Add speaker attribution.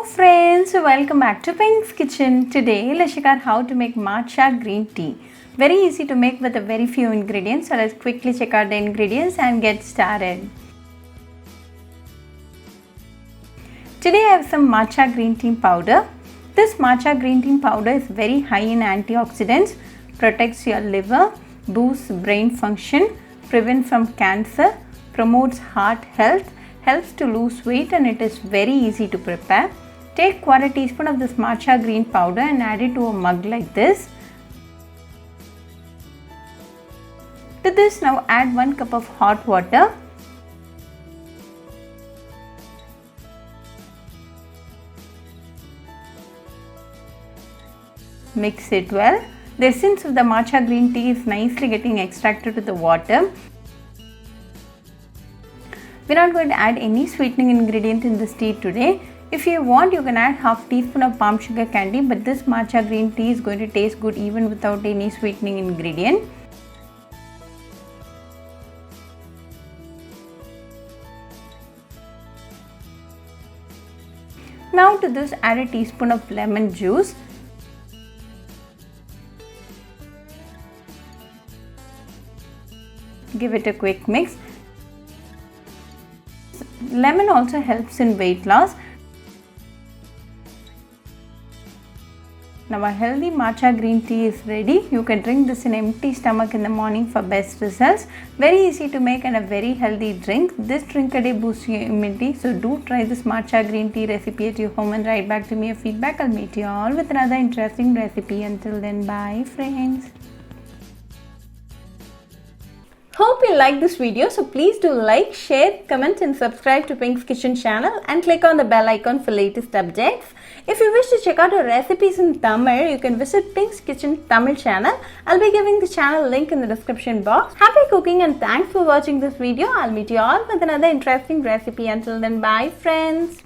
Speaker 1: friends, welcome back to Pink's Kitchen. Today let's check out how to make matcha green tea. Very easy to make with a very few ingredients. So let's quickly check out the ingredients and get started. Today I have some matcha green tea powder. This matcha green tea powder is very high in antioxidants, protects your liver, boosts brain function, prevents from cancer, promotes heart health, helps to lose weight, and it is very easy to prepare. Take 1/4 teaspoon of this matcha green powder and add it to a mug like this. To this now add 1 cup of hot water. Mix it well. The essence of the matcha green tea is nicely getting extracted to the water. We're not going to add any sweetening ingredient in this tea today. If you want, you can add half teaspoon of palm sugar candy, but this matcha green tea is going to taste good even without any sweetening ingredient. Now to this add a teaspoon of lemon juice. Give it a quick mix. Lemon also helps in weight loss. Now a healthy matcha green tea is ready. You can drink this in empty stomach in the morning for best results. Very easy to make and a very healthy drink. This drink a day boosts your immunity. So do try this matcha green tea recipe at your home and write back to me your feedback. I'll meet you all with another interesting recipe. Until then, bye friends. Hope you like this video, so please do like, share, comment and subscribe to Pink's Kitchen channel and click on the bell icon for latest updates. If you wish to check out our recipes in Tamil, you can visit Pink's Kitchen Tamil channel. I'll be giving the channel link in the description box. Happy cooking and thanks for watching this video. I'll meet you all with another interesting recipe. Until then, bye friends.